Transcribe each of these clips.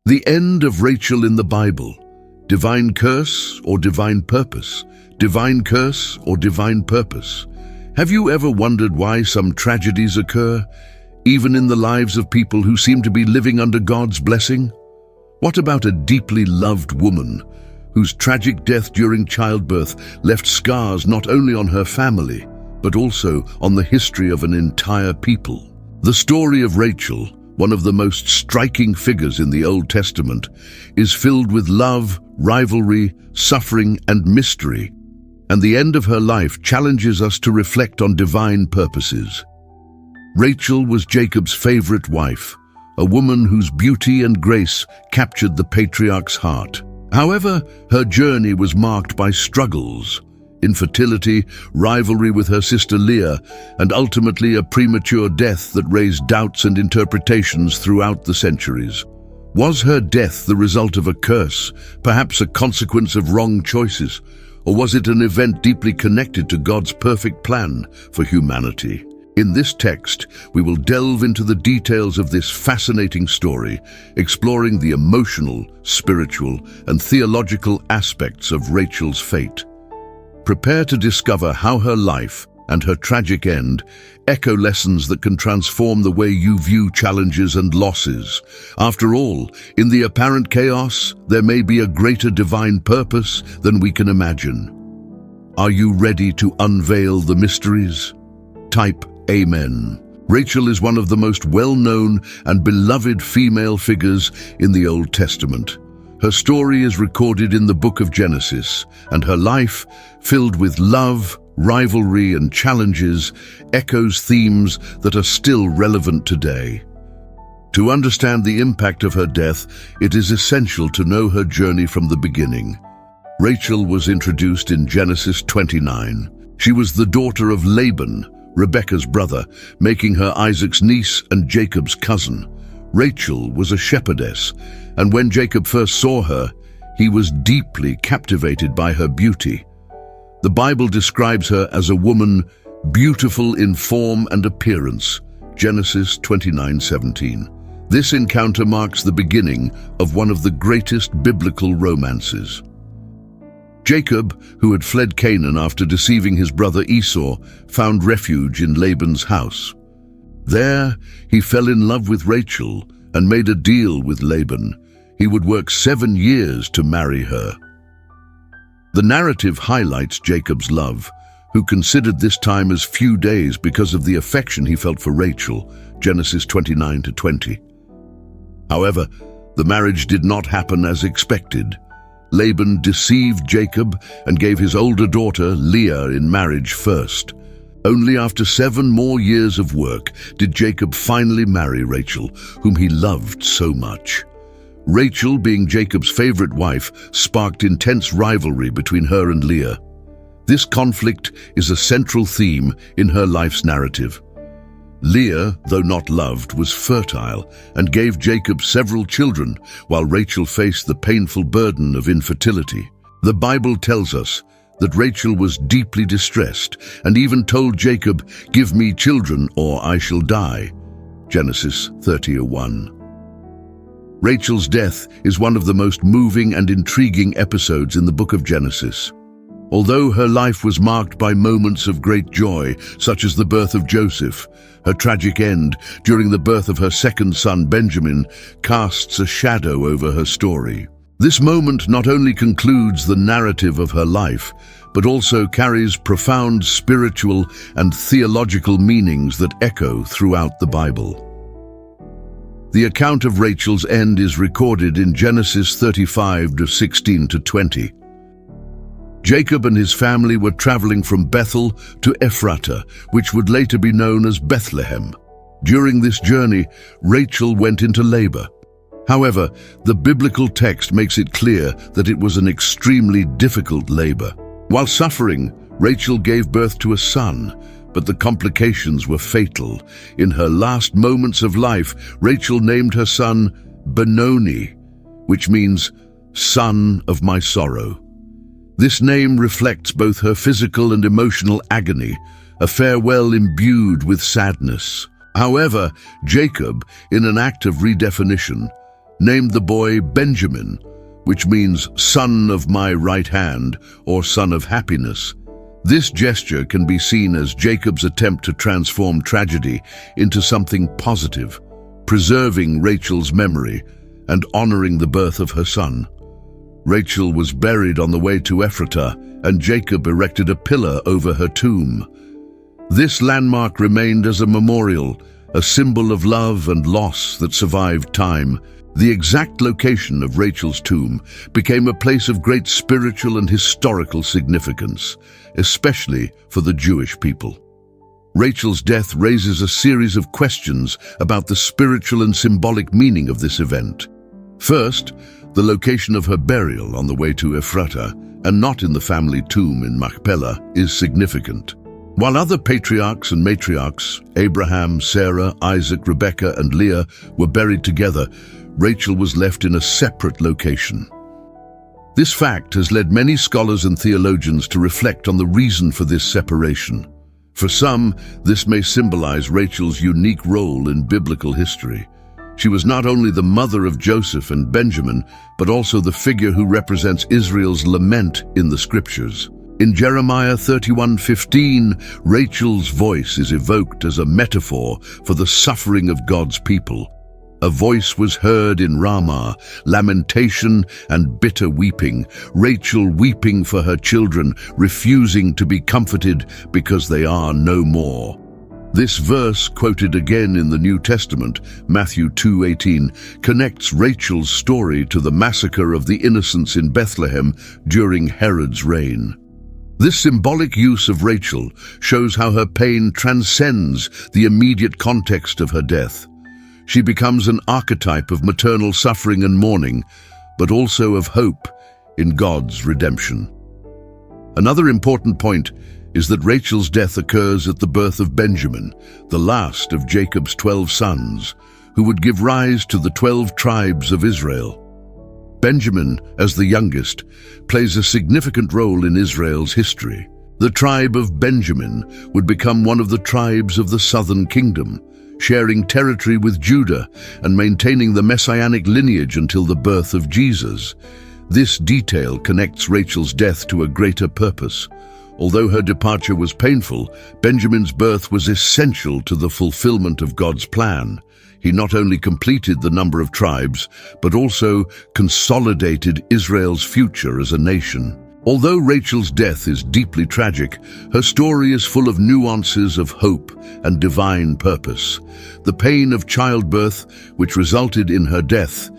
The end of Rachel in the Bible. Divine curse or divine purpose? Divine curse or divine purpose? Have you ever wondered why some tragedies occur, even in the lives of people who seem to be living under God's blessing? What about a deeply loved woman whose tragic death during childbirth left scars not only on her family, but also on the history of an entire people? The story of Rachel, one of the most striking figures in the Old Testament, is filled with love, rivalry, suffering, and mystery, and the end of her life challenges us to reflect on divine purposes. Rachel was Jacob's favorite wife, a woman whose beauty and grace captured the patriarch's heart. However, her journey was marked by struggles, infertility, rivalry with her sister Leah, and ultimately a premature death that raised doubts and interpretations throughout the centuries. Was her death the result of a curse, perhaps a consequence of wrong choices, or was it an event deeply connected to God's perfect plan for humanity? In this text, we will delve into the details of this fascinating story, exploring the emotional, spiritual, and theological aspects of Rachel's fate. Prepare to discover how her life and her tragic end echo lessons that can transform the way you view challenges and losses. After all, in the apparent chaos, there may be a greater divine purpose than we can imagine. Are you ready to unveil the mysteries? Type Amen. Rachel is one of the most well-known and beloved female figures in the Old Testament. Her story is recorded in the book of Genesis, and her life, filled with love, rivalry, and challenges, echoes themes that are still relevant today. To understand the impact of her death, it is essential to know her journey from the beginning. Rachel was introduced in Genesis 29. She was the daughter of Laban, Rebekah's brother, making her Isaac's niece and Jacob's cousin. Rachel was a shepherdess, and when Jacob first saw her, he was deeply captivated by her beauty. The Bible describes her as a woman beautiful in form and appearance, Genesis 29:17. This encounter marks the beginning of one of the greatest biblical romances. Jacob, who had fled Canaan after deceiving his brother Esau, found refuge in Laban's house. There, he fell in love with Rachel and made a deal with Laban. He would work 7 years to marry her. The narrative highlights Jacob's love, who considered this time as few days because of the affection he felt for Rachel, Genesis 29:20. However, the marriage did not happen as expected. Laban deceived Jacob and gave his older daughter, Leah, in marriage first. Only after 7 more years of work did Jacob finally marry Rachel, whom he loved so much. Rachel, being Jacob's favorite wife, sparked intense rivalry between her and Leah. This conflict is a central theme in her life's narrative. Leah, though not loved, was fertile and gave Jacob several children, while Rachel faced the painful burden of infertility. The Bible tells us that Rachel was deeply distressed and even told Jacob, "Give me children or I shall die." Genesis 30:1. Rachel's death is one of the most moving and intriguing episodes in the book of Genesis. Although her life was marked by moments of great joy, such as the birth of Joseph, her tragic end during the birth of her second son Benjamin casts a shadow over her story. This moment not only concludes the narrative of her life, but also carries profound spiritual and theological meanings that echo throughout the Bible. The account of Rachel's end is recorded in Genesis 35:16-20. Jacob and his family were traveling from Bethel to Ephratah, which would later be known as Bethlehem. During this journey, Rachel went into labor. However, the biblical text makes it clear that it was an extremely difficult labor. While suffering, Rachel gave birth to a son, but the complications were fatal. In her last moments of life, Rachel named her son Benoni, which means son of my sorrow. This name reflects both her physical and emotional agony, a farewell imbued with sadness. However, Jacob, in an act of redefinition, named the boy Benjamin, which means son of my right hand or son of happiness. This gesture can be seen as Jacob's attempt to transform tragedy into something positive, preserving Rachel's memory and honoring the birth of her son. Rachel was buried on the way to Ephratah, and Jacob erected a pillar over her tomb. This landmark remained as a memorial, a symbol of love and loss that survived time. The exact location of Rachel's tomb became a place of great spiritual and historical significance, especially for the Jewish people. Rachel's death raises a series of questions about the spiritual and symbolic meaning of this event. First, the location of her burial on the way to Ephratah, and not in the family tomb in Machpelah, is significant. While other patriarchs and matriarchs, Abraham, Sarah, Isaac, Rebekah, and Leah, were buried together, Rachel was left in a separate location. This fact has led many scholars and theologians to reflect on the reason for this separation. For some, this may symbolize Rachel's unique role in biblical history. She was not only the mother of Joseph and Benjamin, but also the figure who represents Israel's lament in the scriptures. In Jeremiah 31:15, Rachel's voice is evoked as a metaphor for the suffering of God's people. A voice was heard in Ramah, lamentation and bitter weeping, Rachel weeping for her children, refusing to be comforted because they are no more. This verse, quoted again in the New Testament, Matthew 2:18, connects Rachel's story to the massacre of the innocents in Bethlehem during Herod's reign. This symbolic use of Rachel shows how her pain transcends the immediate context of her death. She becomes an archetype of maternal suffering and mourning, but also of hope in God's redemption. Another important point is that Rachel's death occurs at the birth of Benjamin, the last of Jacob's 12 sons, who would give rise to the 12 tribes of Israel. Benjamin, as the youngest, plays a significant role in Israel's history. The tribe of Benjamin would become one of the tribes of the southern kingdom, sharing territory with Judah and maintaining the messianic lineage until the birth of Jesus. This detail connects Rachel's death to a greater purpose. Although her departure was painful, Benjamin's birth was essential to the fulfillment of God's plan. He not only completed the number of tribes, but also consolidated Israel's future as a nation. Although Rachel's death is deeply tragic, her story is full of nuances of hope and divine purpose. The pain of childbirth, which resulted in her death,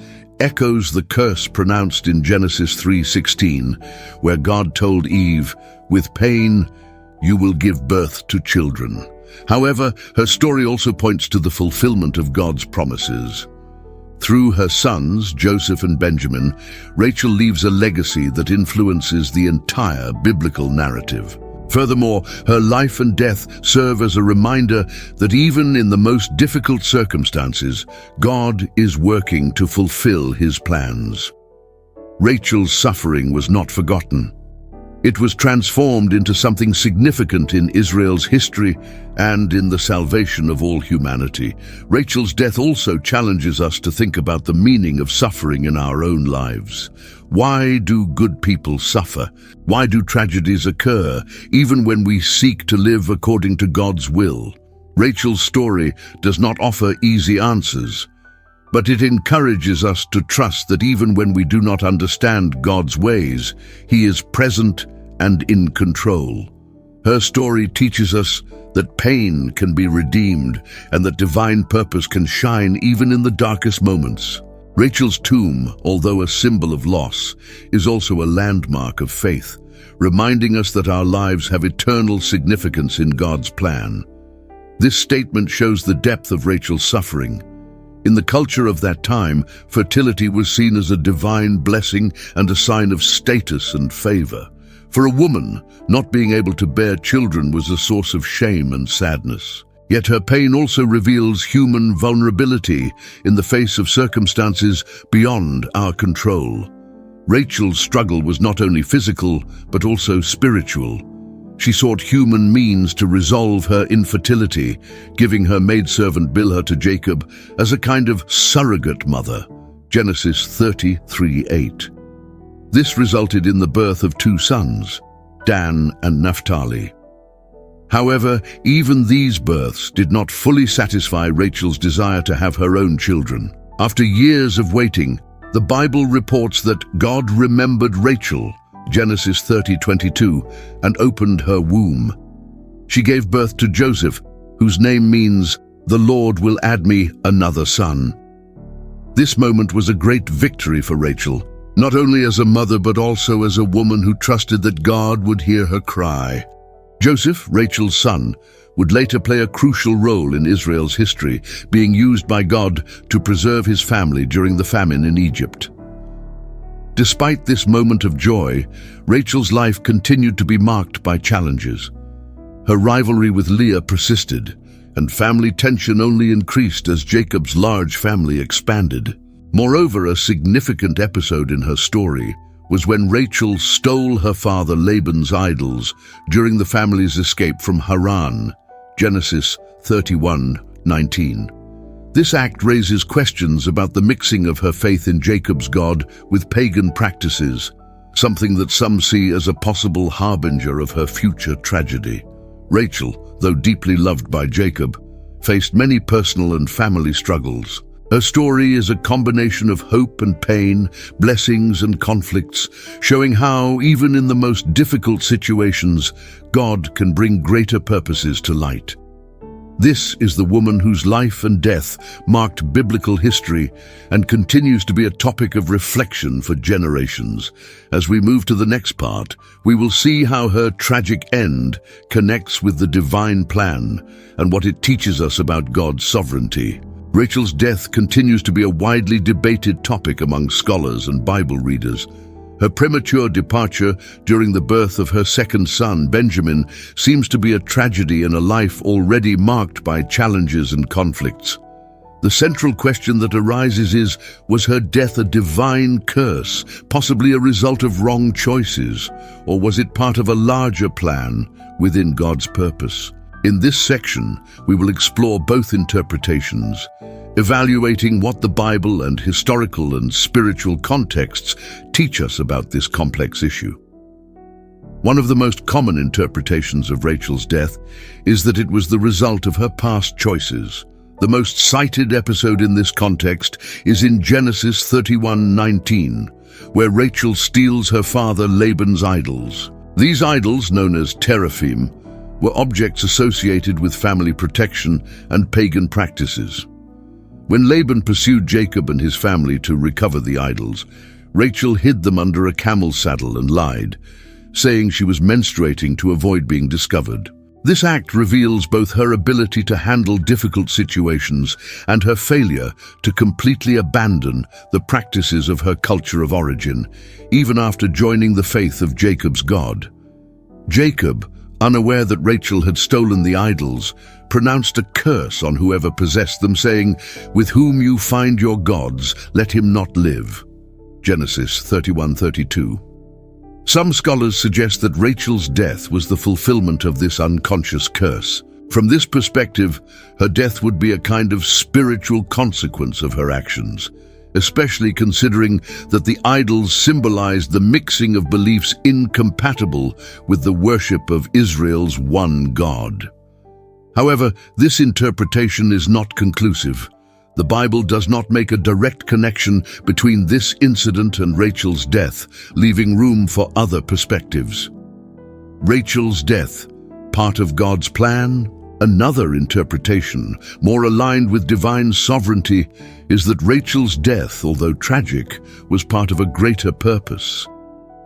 echoes the curse pronounced in Genesis 3:16, where God told Eve, "With pain you will give birth to children." However, her story also points to the fulfillment of God's promises. Through her sons, Joseph and Benjamin, Rachel leaves a legacy that influences the entire biblical narrative. Furthermore, her life and death serve as a reminder that even in the most difficult circumstances, God is working to fulfill his plans. Rachel's suffering was not forgotten. It was transformed into something significant in Israel's history and in the salvation of all humanity. Rachel's death also challenges us to think about the meaning of suffering in our own lives. Why do good people suffer? Why do tragedies occur, even when we seek to live according to God's will? Rachel's story does not offer easy answers, but it encourages us to trust that even when we do not understand God's ways, he is present and in control. Her story teaches us that pain can be redeemed and that divine purpose can shine even in the darkest moments. Rachel's tomb, although a symbol of loss, is also a landmark of faith, reminding us that our lives have eternal significance in God's plan. This statement shows the depth of Rachel's suffering. In the culture of that time, fertility was seen as a divine blessing and a sign of status and favor. For a woman, not being able to bear children was a source of shame and sadness. Yet her pain also reveals human vulnerability in the face of circumstances beyond our control. Rachel's struggle was not only physical, but also spiritual. She sought human means to resolve her infertility, giving her maidservant Bilhah to Jacob as a kind of surrogate mother. Genesis 33:8. This resulted in the birth of two sons, Dan and Naphtali. However, even these births did not fully satisfy Rachel's desire to have her own children. After years of waiting, the Bible reports that God remembered Rachel, Genesis 30:22, and opened her womb. She gave birth to Joseph, whose name means, "The Lord will add me another son." This moment was a great victory for Rachel, not only as a mother but also as a woman who trusted that God would hear her cry. Joseph, Rachel's son, would later play a crucial role in Israel's history, being used by God to preserve his family during the famine in Egypt. Despite this moment of joy, Rachel's life continued to be marked by challenges. Her rivalry with Leah persisted, and family tension only increased as Jacob's large family expanded. Moreover, a significant episode in her story was when Rachel stole her father Laban's idols during the family's escape from Haran, Genesis 31:19. This act raises questions about the mixing of her faith in Jacob's God with pagan practices, something that some see as a possible harbinger of her future tragedy. Rachel, though deeply loved by Jacob, faced many personal and family struggles. Her story is a combination of hope and pain, blessings and conflicts, showing how, even in the most difficult situations, God can bring greater purposes to light. This is the woman whose life and death marked biblical history and continues to be a topic of reflection for generations. As we move to the next part, we will see how her tragic end connects with the divine plan and what it teaches us about God's sovereignty. Rachel's death continues to be a widely debated topic among scholars and Bible readers. Her premature departure during the birth of her second son, Benjamin, seems to be a tragedy in a life already marked by challenges and conflicts. The central question that arises is, was her death a divine curse, possibly a result of wrong choices, or was it part of a larger plan within God's purpose? In this section, we will explore both interpretations, evaluating what the Bible and historical and spiritual contexts teach us about this complex issue. One of the most common interpretations of Rachel's death is that it was the result of her past choices. The most cited episode in this context is in Genesis 31:19, where Rachel steals her father Laban's idols. These idols, known as teraphim, were objects associated with family protection and pagan practices. When Laban pursued Jacob and his family to recover the idols, Rachel hid them under a camel's saddle and lied, saying she was menstruating to avoid being discovered. This act reveals both her ability to handle difficult situations and her failure to completely abandon the practices of her culture of origin, even after joining the faith of Jacob's God. Jacob, unaware that Rachel had stolen the idols, pronounced a curse on whoever possessed them, saying, "With whom you find your gods, let him not live." Genesis 31:32. Some scholars suggest that Rachel's death was the fulfillment of this unconscious curse. From this perspective, her death would be a kind of spiritual consequence of her actions, especially considering that the idols symbolized the mixing of beliefs incompatible with the worship of Israel's one God. However, this interpretation is not conclusive. The Bible does not make a direct connection between this incident and Rachel's death, leaving room for other perspectives. Rachel's death, part of God's plan? Another interpretation, more aligned with divine sovereignty, is that Rachel's death, although tragic, was part of a greater purpose.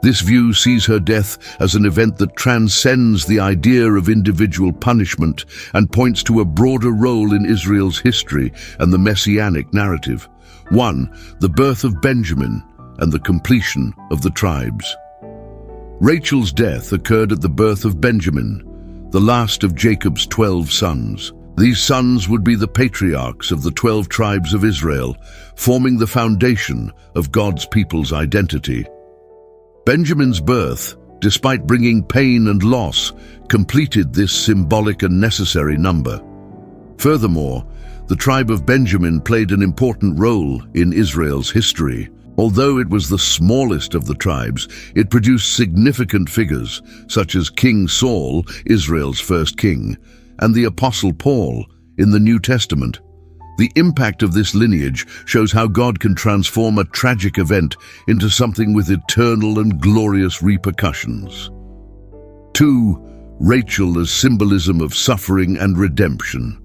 This view sees her death as an event that transcends the idea of individual punishment and points to a broader role in Israel's history and the messianic narrative. 1. The birth of Benjamin and the completion of the tribes. Rachel's death occurred at the birth of Benjamin, the last of Jacob's 12 sons. These sons would be the patriarchs of the 12 tribes of Israel, forming the foundation of God's people's identity. Benjamin's birth, despite bringing pain and loss, completed this symbolic and necessary number. Furthermore, the tribe of Benjamin played an important role in Israel's history. Although it was the smallest of the tribes, it produced significant figures, such as King Saul, Israel's first king, and the Apostle Paul in the New Testament. The impact of this lineage shows how God can transform a tragic event into something with eternal and glorious repercussions. 2. Rachel as symbolism of suffering and redemption.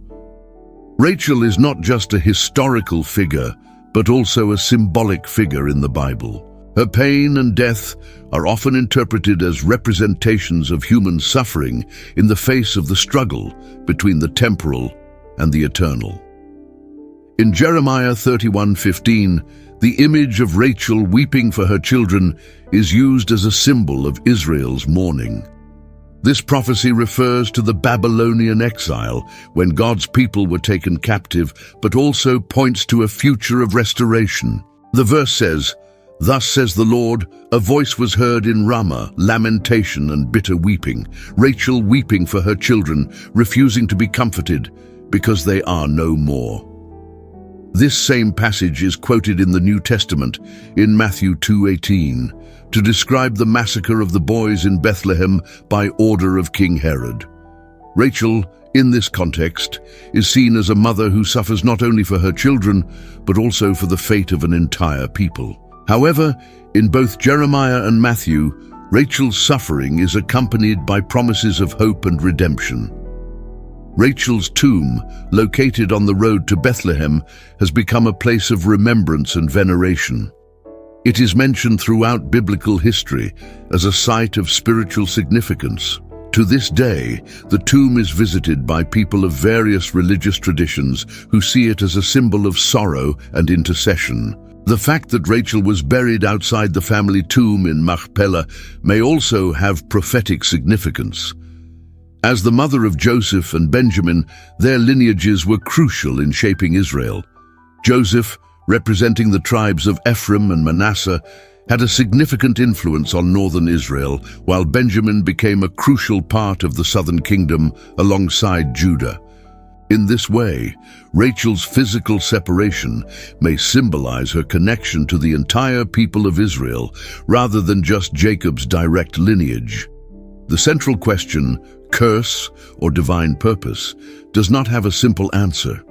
Rachel is not just a historical figure, but also a symbolic figure in the Bible. Her pain and death are often interpreted as representations of human suffering in the face of the struggle between the temporal and the eternal. In Jeremiah 31:15, the image of Rachel weeping for her children is used as a symbol of Israel's mourning. This prophecy refers to the Babylonian exile, when God's people were taken captive, but also points to a future of restoration. The verse says, "Thus says the Lord, a voice was heard in Ramah, lamentation and bitter weeping, Rachel weeping for her children, refusing to be comforted, because they are no more." This same passage is quoted in the New Testament, in Matthew 2:18, to describe the massacre of the boys in Bethlehem by order of King Herod. Rachel, in this context, is seen as a mother who suffers not only for her children, but also for the fate of an entire people. However, in both Jeremiah and Matthew, Rachel's suffering is accompanied by promises of hope and redemption. Rachel's tomb, located on the road to Bethlehem, has become a place of remembrance and veneration. It is mentioned throughout biblical history as a site of spiritual significance. To this day, the tomb is visited by people of various religious traditions who see it as a symbol of sorrow and intercession. The fact that Rachel was buried outside the family tomb in Machpelah may also have prophetic significance. As the mother of Joseph and Benjamin, their lineages were crucial in shaping Israel. Joseph, representing the tribes of Ephraim and Manasseh, had a significant influence on northern Israel, while Benjamin became a crucial part of the southern kingdom alongside Judah. In this way, Rachel's physical separation may symbolize her connection to the entire people of Israel, rather than just Jacob's direct lineage. The central question, curse or divine purpose, does not have a simple answer.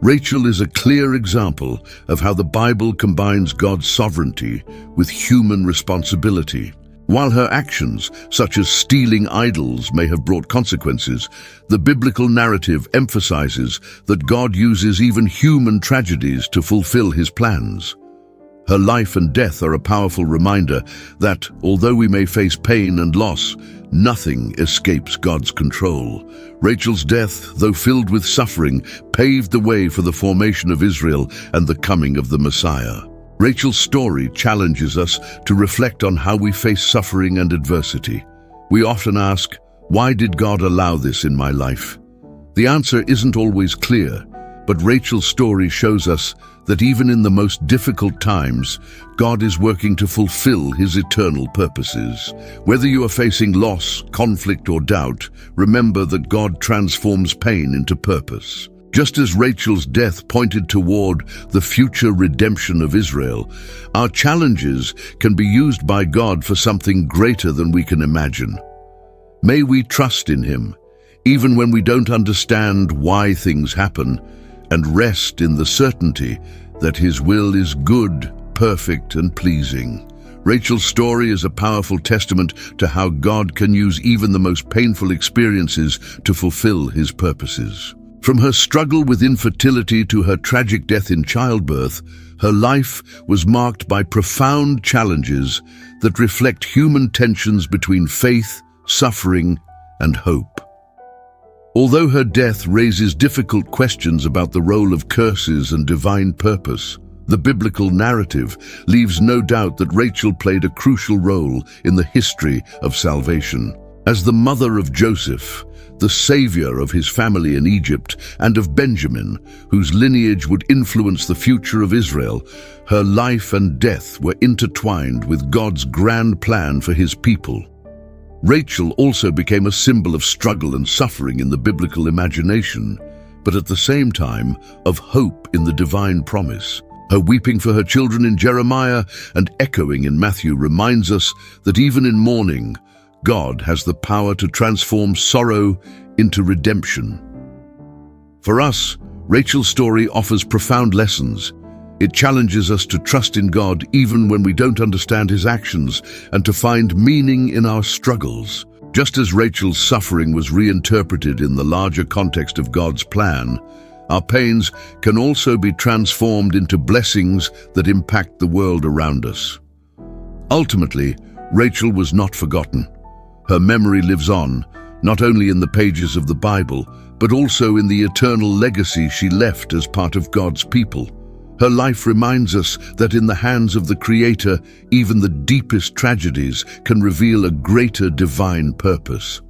Rachel is a clear example of how the Bible combines God's sovereignty with human responsibility. While her actions, such as stealing idols, may have brought consequences, the biblical narrative emphasizes that God uses even human tragedies to fulfill his plans. Her life and death are a powerful reminder that, although we may face pain and loss, nothing escapes God's control. Rachel's death, though filled with suffering, paved the way for the formation of Israel and the coming of the Messiah. Rachel's story challenges us to reflect on how we face suffering and adversity. We often ask, why did God allow this in my life? The answer isn't always clear, but Rachel's story shows us that even in the most difficult times, God is working to fulfill his eternal purposes. Whether you are facing loss, conflict, or doubt, remember that God transforms pain into purpose. Just as Rachel's death pointed toward the future redemption of Israel, our challenges can be used by God for something greater than we can imagine. May we trust in him, even when we don't understand why things happen, and rest in the certainty that his will is good, perfect, and pleasing. Rachel's story is a powerful testament to how God can use even the most painful experiences to fulfill his purposes. From her struggle with infertility to her tragic death in childbirth, her life was marked by profound challenges that reflect human tensions between faith, suffering, and hope. Although her death raises difficult questions about the role of curses and divine purpose, the biblical narrative leaves no doubt that Rachel played a crucial role in the history of salvation. As the mother of Joseph, the savior of his family in Egypt, and of Benjamin, whose lineage would influence the future of Israel, her life and death were intertwined with God's grand plan for his people. Rachel also became a symbol of struggle and suffering in the biblical imagination. but at the same time of hope in the divine promise. Her weeping for her children in Jeremiah and echoing in Matthew reminds us that even in mourning, God has the power to transform sorrow into redemption. For us, Rachel's story offers profound lessons. It challenges us to trust in God even when we don't understand His actions and to find meaning in our struggles. Just as Rachel's suffering was reinterpreted in the larger context of God's plan, our pains can also be transformed into blessings that impact the world around us. Ultimately, Rachel was not forgotten. Her memory lives on, not only in the pages of the Bible, but also in the eternal legacy she left as part of God's people. Her life reminds us that in the hands of the Creator, even the deepest tragedies can reveal a greater divine purpose.